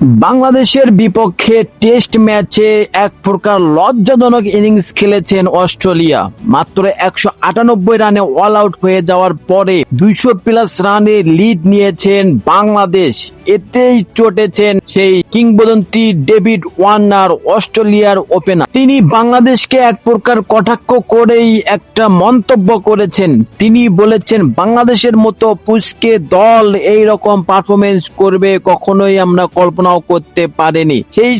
বাংলাদেশের বিপক্ষে টেস্ট ম্যাচে এক প্রকার লজ্জাজনক ইনিংস খেলেছেন অস্ট্রেলিয়া। মাত্র 198 রানে অল আউট হয়ে যাওয়ার পরে 200+ রানে লিড নিয়েছেন বাংলাদেশ। এতেই চটেছেন সেই কিংবদন্তি ডেভিড ওয়ার্নার, অস্ট্রেলিয়ার ওপেনার। তিনি বাংলাদেশকে এক প্রকার কটাক্ষ করেই একটা মন্তব্য করেছেন। তিনি বলেছেন, বাংলাদেশের মতো পুচকে দল এই রকম পারফরমেন্স করবে কখনোই আমরা কল্পনাও করতে পারেনি। সেই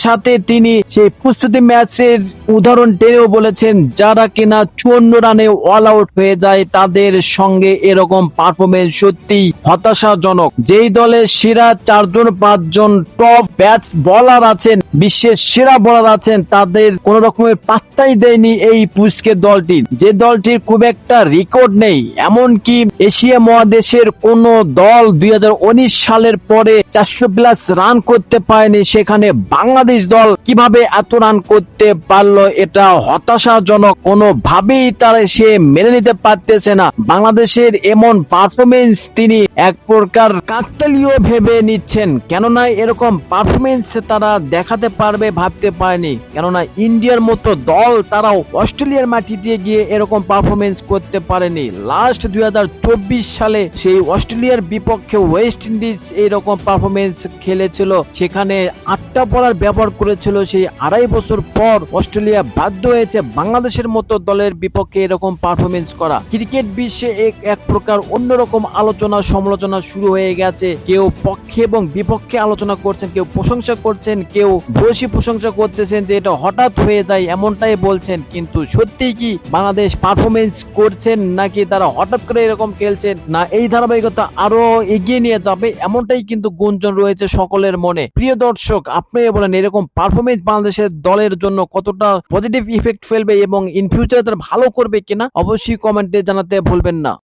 সাথে তিনি সেই প্রস্তুতি ম্যাচের উদাহরণ টেনেও বলেছেন, যারা কিনা 54 রানে অল আউট হয়ে যায় তাদের সঙ্গে এরকম পারফরমেন্স সত্যি হতাশাজনক। যেই দলের সেরা 4-5 টপ ব্যাটস বোলার আছেন, বিশ্বের সেরা বোলার আছেন, তাদের কোন রকমের পাত্তাই দেয়নি এই পুচকে দলটির। যে দলটির খুব একটা রেকর্ড নেই, এমনকি এশিয়া মহাদেশের কোন দল 2019 সালের পরে 400+ রান করতে পারেনি, সেখানে বাংলাদেশ দল কিভাবে এত রান করতে পারলো এটা হতাশাজনক। কোনোভাবেই তারা সে মেনে নিতে পারতেছে না। বাংলাদেশের এমন পারফরমেন্স তিনি এক প্রকার কাকতালীয় ভেবে নিচ্ছেন, কেননা এরকম পারফরমেন্স তারা দেখাতে পারবে ভাবতে পারেনি। কেননা ইন্ডিয়ার মতো দল তারাও অস্ট্রেলিয়ার মাটিতে গিয়ে এরকম পারফরমেন্স করতে পারেনি। লাস্ট 2024 সালে সেই অস্ট্রেলিয়ার বিপক্ষে ওয়েস্ট ইন্ডিজ এইরকম পারফরমেন্স খেলেছিল, সেখানে 8টা বোলার ব্যবহার করেছিল। সেই 2.5 বছর পর অস্ট্রেলিয়া বাধ্য হয়েছে বাংলাদেশের মতো দলের বিপক্ষে এরকম পারফরমেন্স করা। ক্রিকেট বিশ্বে এক প্রকার অন্যরকম আলোচনা সমালোচনা শুরু হয়ে গেছে। কেউ পক্ষে এবং বিপক্ষে আলোচনা করছেন, কেউ প্রশংসা করছেন, কেউ বেশি প্রশংসা করতেছেন যে এটা হঠাৎ হয়ে যায় এমনটাই বলছেন। কিন্তু সত্যি কি বাংলাদেশ পারফরমেন্স করছেন, নাকি তারা হঠাৎ করে এরকম খেলছেন, না এই ধারাবাহিকতা আরো এগিয়ে নিয়ে যাবে, এমনটাই কিন্তু গুঞ্জন রয়েছে সকলের মনে। প্রিয় দর্শক, আপনি বলেন এরকম পারফরমেন্স বাংলাদেশের দলের জন্য কতটা পজিটিভ ইফেক্ট ফেলবে এবং ইন ফিউচার তারা ভালো করবে কিনা, অবশ্যই কমেন্টে জানাতে ভুলবেন না।